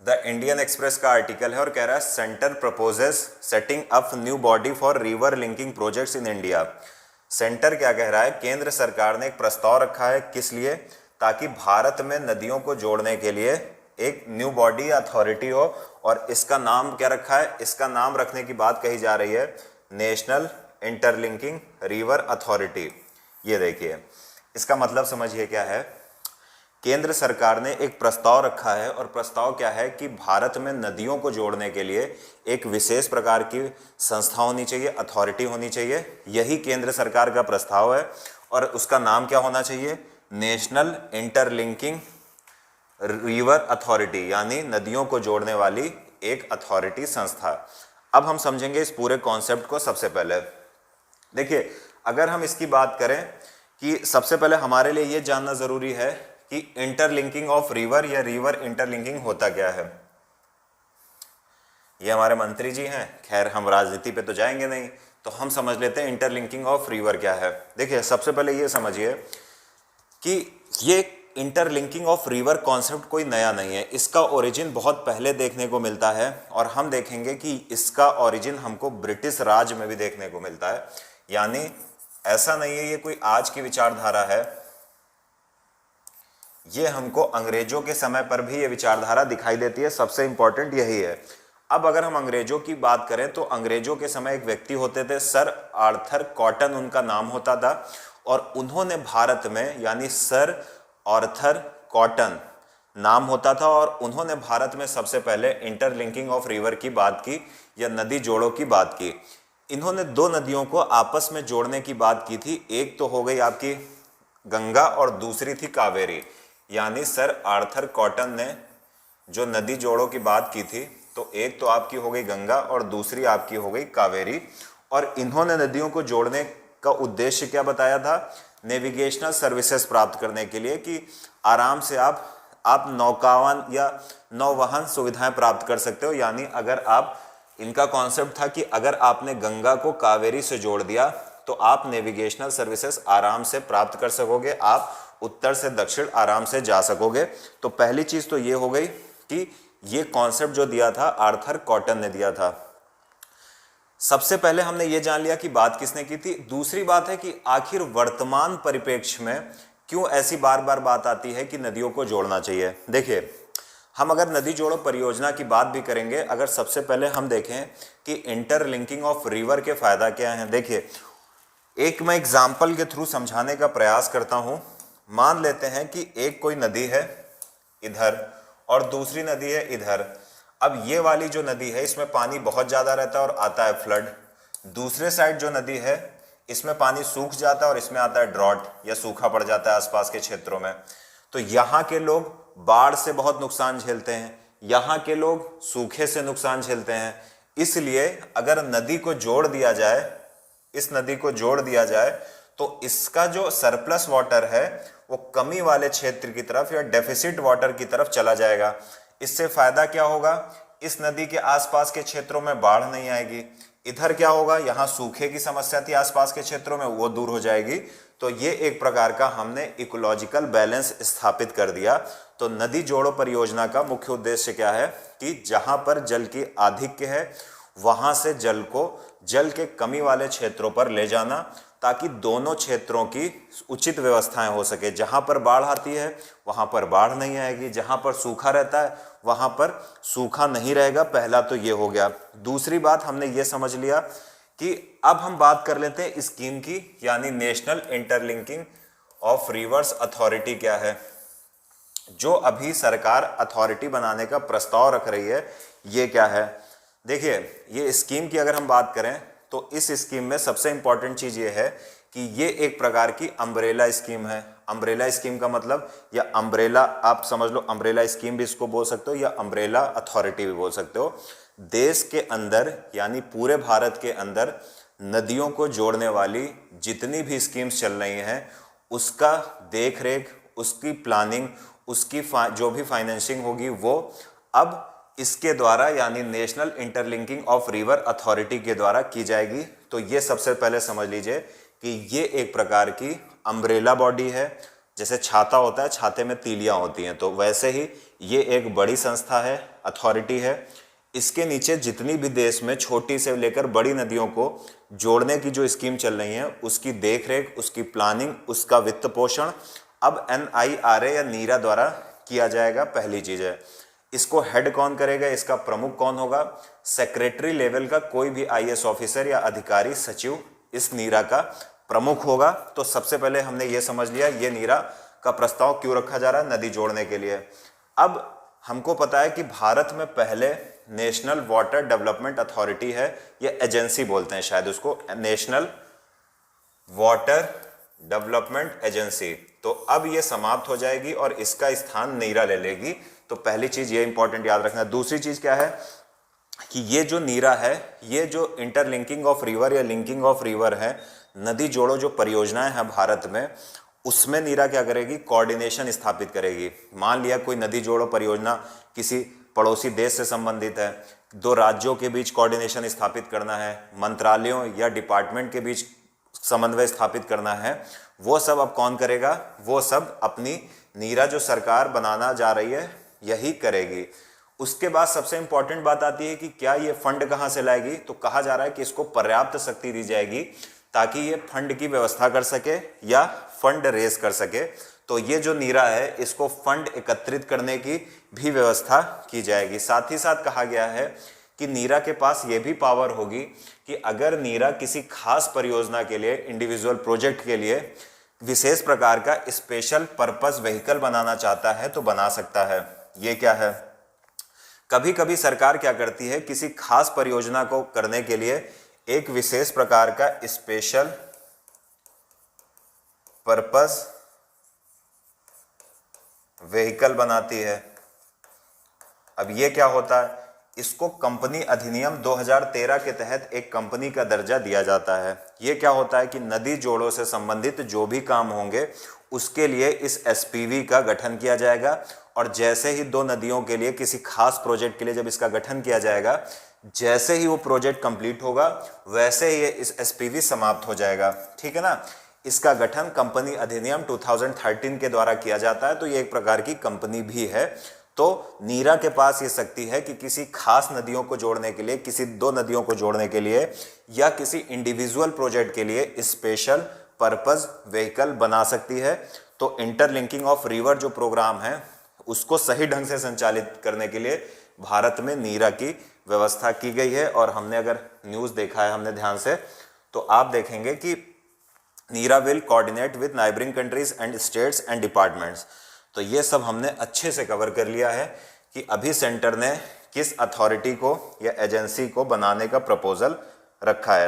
The Indian express का article है और कह रहा है centre proposes setting up new body for river linking projects in India. Centre क्या कह रहा है, केंद्र सरकार ने एक प्रस्ताव रखा है, किस लिए, ताकि भारत में नदियों को जोड़ने के लिए एक न्यू बॉडी अथॉरिटी हो। और इसका नाम क्या रखा है, इसका नाम रखने की बात कही जा रही है नेशनल इंटरलिंकिंग रिवर अथॉरिटी। ये देखिए, इसका मतलब समझिए क्या है। केंद्र सरकार ने एक प्रस्ताव रखा है और प्रस्ताव क्या है कि भारत में नदियों को जोड़ने के लिए एक विशेष प्रकार की संस्था होनी चाहिए, अथॉरिटी होनी चाहिए। यही केंद्र सरकार का प्रस्ताव है और उसका नाम क्या होना चाहिए, नेशनल इंटरलिंकिंग रिवर अथॉरिटी, यानी नदियों को जोड़ने वाली एक अथॉरिटी, संस्था। अब हम समझेंगे इस पूरे कॉन्सेप्ट को। सबसे पहले देखिए, अगर हम इसकी बात करें कि सबसे पहले हमारे लिए ये जानना जरूरी है कि इंटरलिंकिंग ऑफ रिवर या रिवर इंटरलिंकिंग होता क्या है। ये हमारे मंत्री जी हैं, खैर हम राजनीति पे तो जाएंगे नहीं, तो हम समझ लेते हैं इंटरलिंकिंग ऑफ रिवर क्या है। देखिए, सबसे पहले ये समझिए कि ये इंटरलिंकिंग ऑफ रिवर कॉन्सेप्ट कोई नया नहीं है। इसका ओरिजिन बहुत पहले देखने को मिलता है और हम देखेंगे कि इसका ओरिजिन हमको ब्रिटिश राज में भी देखने को मिलता है। यानी ऐसा नहीं है ये कोई आज की विचारधारा है, ये हमको अंग्रेजों के समय पर भी ये विचारधारा दिखाई देती है। सबसे इंपॉर्टेंट यही है। अब अगर हम अंग्रेजों की बात करें तो अंग्रेजों के समय एक व्यक्ति होते थे, सर आर्थर कॉटन उनका नाम होता था, और उन्होंने भारत में, यानी सर आर्थर कॉटन नाम होता था, और उन्होंने भारत में सबसे पहले इंटरलिंकिंग ऑफ रिवर की बात की या नदी जोड़ों की बात की। इन्होंने दो नदियों को आपस में जोड़ने की बात की थी। एक तो हो गई आपकी गंगा और दूसरी थी कावेरी। यानी सर आर्थर कॉटन ने जो नदी जोड़ों की बात की थी, तो एक तो आपकी हो गई गंगा और दूसरी आपकी हो गई कावेरी। और इन्होंने नदियों को जोड़ने का उद्देश्य क्या बताया था, नेविगेशनल सर्विसेज प्राप्त करने के लिए, कि आराम से आप नौकावान या नौवहन सुविधाएं प्राप्त कर सकते हो। यानी अगर आप, इनका कॉन्सेप्ट था कि अगर आपने गंगा को कावेरी से जोड़ दिया तो आप नेविगेशनल सर्विसेज आराम से प्राप्त कर सकोगे, आप उत्तर से दक्षिण आराम से जा सकोगे। तो पहली चीज तो ये हो गई कि ये कॉन्सेप्ट जो दिया था आर्थर कॉटन ने दिया था। सबसे पहले हमने ये जान लिया कि बात किसने की थी। दूसरी बात है कि आखिर वर्तमान परिप्रेक्ष्य में क्यों ऐसी बार बार बात आती है कि नदियों को जोड़ना चाहिए। देखिए, हम अगर नदी जोड़ो परियोजना की बात भी करेंगे, अगर सबसे पहले हम देखें कि इंटरलिंकिंग ऑफ रिवर के फायदा क्या हैं। देखिए, एक मैं एग्जाम्पल के थ्रू समझाने का प्रयास करता हूं। मान लेते हैं कि एक कोई नदी है इधर और दूसरी नदी है इधर। अब ये वाली जो नदी है इसमें पानी बहुत ज़्यादा रहता है और आता है फ्लड। दूसरे साइड जो नदी है इसमें पानी सूख जाता है और इसमें आता है ड्रॉट या सूखा पड़ जाता है आसपास के क्षेत्रों में। तो यहाँ के लोग बाढ़ से बहुत नुकसान झेलते हैं, यहाँ के लोग सूखे से नुकसान झेलते हैं। इसलिए अगर नदी को जोड़ दिया जाए, इस नदी को जोड़ दिया जाए, तो इसका जो सरप्लस वाटर है वो कमी वाले क्षेत्र की तरफ या डेफिसिट वाटर की तरफ चला जाएगा। इससे फायदा क्या होगा, इस नदी के आसपास के क्षेत्रों में बाढ़ नहीं आएगी। इधर क्या होगा, यहाँ सूखे की समस्या थी आसपास के क्षेत्रों में, वो दूर हो जाएगी। तो ये एक प्रकार का हमने इकोलॉजिकल बैलेंस स्थापित कर दिया। तो नदी जोड़ो परियोजना का मुख्य उद्देश्य क्या है कि जहां पर जल की आधिक्य है वहां से जल को जल के कमी वाले क्षेत्रों पर ले जाना, ताकि दोनों क्षेत्रों की उचित व्यवस्थाएं हो सके। जहां पर बाढ़ आती है वहां पर बाढ़ नहीं आएगी, जहां पर सूखा रहता है वहां पर सूखा नहीं रहेगा। पहला तो ये हो गया। दूसरी बात हमने ये समझ लिया कि अब हम बात कर लेते हैं स्कीम की, यानी national interlinking of reverse authority क्या है। जो अभी सरकार अथॉरिटी बनाने का प्रस्ताव रख रही है, ये क्या है। देखिए, ये स्कीम की अगर हम बात करें तो इस स्कीम में सबसे इंपॉर्टेंट चीज ये है कि ये एक प्रकार की अम्ब्रेला स्कीम है। अम्ब्रेला स्कीम का मतलब, या अम्ब्रेला आप समझ लो, अम्ब्रेला स्कीम भी इसको बोल सकते हो या अम्ब्रेला अथॉरिटी भी बोल सकते हो। देश के अंदर यानी पूरे भारत के अंदर नदियों को जोड़ने वाली जितनी भी स्कीम्स चल रही हैं उसका देख रेख, उसकी प्लानिंग, उसकी जो भी फाइनेंसिंग होगी वो अब इसके द्वारा यानी national interlinking of river authority के द्वारा की जाएगी। तो ये सबसे पहले समझ लीजिए कि ये एक प्रकार की अम्ब्रेला बॉडी है। जैसे छाता होता है, छाते में तीलियां होती हैं, तो वैसे ही ये एक बड़ी संस्था है, अथॉरिटी है। इसके नीचे जितनी भी देश में छोटी से लेकर बड़ी नदियों को जोड़ने की जो स्कीम चल रही है, उसकी देखरेख, उसकी प्लानिंग, उसका वित्त पोषण अब NIRA या नीरा द्वारा किया जाएगा। पहली चीज है, इसको हेड कौन करेगा, इसका प्रमुख कौन होगा? सेक्रेटरी लेवल का कोई भी IAS ऑफिसर या अधिकारी सचिव इस नीरा का प्रमुख होगा। तो सबसे पहले हमने ये समझ लिया ये नीरा का प्रस्ताव क्यों रखा जा रहा है, नदी जोड़ने के लिए। अब हमको पता है कि भारत में पहले नेशनल वाटर डेवलपमेंट अथॉरिटी है, ये एजेंसी बोलते हैं शायद उसको, नेशनल वाटर डेवलपमेंट एजेंसी। तो अब ये समाप्त हो जाएगी और इसका स्थान नीरा ले लेगी। तो पहली चीज ये इंपॉर्टेंट याद रखना। दूसरी चीज क्या है कि ये जो नीरा है, ये जो इंटरलिंकिंग ऑफ रिवर या लिंकिंग ऑफ रिवर है, नदी जोड़ो जो परियोजनाएं हैं भारत में, उसमें नीरा क्या करेगी? कोऑर्डिनेशन स्थापित करेगी। मान लिया कोई नदी जोड़ो परियोजना किसी पड़ोसी देश से संबंधित है, दो राज्यों के बीच कोऑर्डिनेशन स्थापित करना है, मंत्रालयों या डिपार्टमेंट के बीच समन्वय स्थापित करना है, वो सब अब कौन करेगा? वो सब अपनी नीरा जो सरकार बनाना जा रही है यही करेगी। उसके बाद सबसे इंपॉर्टेंट बात आती है कि क्या ये फंड कहां से लाएगी? तो कहा जा रहा है कि इसको पर्याप्त शक्ति दी जाएगी ताकि ये फंड की व्यवस्था कर सके या फंड रेज कर सके। तो ये जो नीरा है इसको फंड एकत्रित करने की भी व्यवस्था की जाएगी। साथ ही साथ कहा गया है कि नीरा के पास ये भी पावर होगी कि अगर नीरा किसी खास परियोजना के लिए, इंडिविजुअल प्रोजेक्ट के लिए विशेष प्रकार का स्पेशल पर्पस व्हीकल बनाना चाहता है तो बना सकता है। ये क्या है? कभी कभी सरकार क्या करती है, किसी खास परियोजना को करने के लिए एक विशेष प्रकार का स्पेशल पर्पस व्हीकल बनाती है। अब ये क्या होता है? इसको कंपनी अधिनियम 2013 के तहत एक कंपनी का दर्जा दिया जाता है। ये क्या होता है कि नदी जोड़ों से संबंधित जो भी काम होंगे उसके लिए इस SPV का गठन किया जाएगा, और जैसे ही दो नदियों के लिए किसी खास प्रोजेक्ट के लिए जब इसका गठन किया जाएगा, जैसे ही वो प्रोजेक्ट कंप्लीट होगा वैसे ही इस SPV समाप्त हो जाएगा। ठीक है ना? इसका गठन कंपनी अधिनियम 2013 के द्वारा किया जाता है। तो ये एक प्रकार की कंपनी भी है। तो नीरा के पास ये शक्ति है कि किसी खास नदियों को जोड़ने के लिए, किसी दो नदियों को जोड़ने के लिए या किसी इंडिविजुअल प्रोजेक्ट के लिए स्पेशल पर्पस व्हीकल बना सकती है। तो इंटरलिंकिंग ऑफ रिवर जो प्रोग्राम है उसको सही ढंग से संचालित करने के लिए भारत में नीरा की व्यवस्था की गई है। और हमने अगर न्यूज़ देखा है हमने ध्यान से, तो आप देखेंगे कि Neera will coordinate with neighbouring countries and states and departments. तो ये सब हमने अच्छे से कवर कर लिया है कि अभी सेंटर ने किस अथॉरिटी को या एजेंसी को बनाने का प्रपोजल रखा है।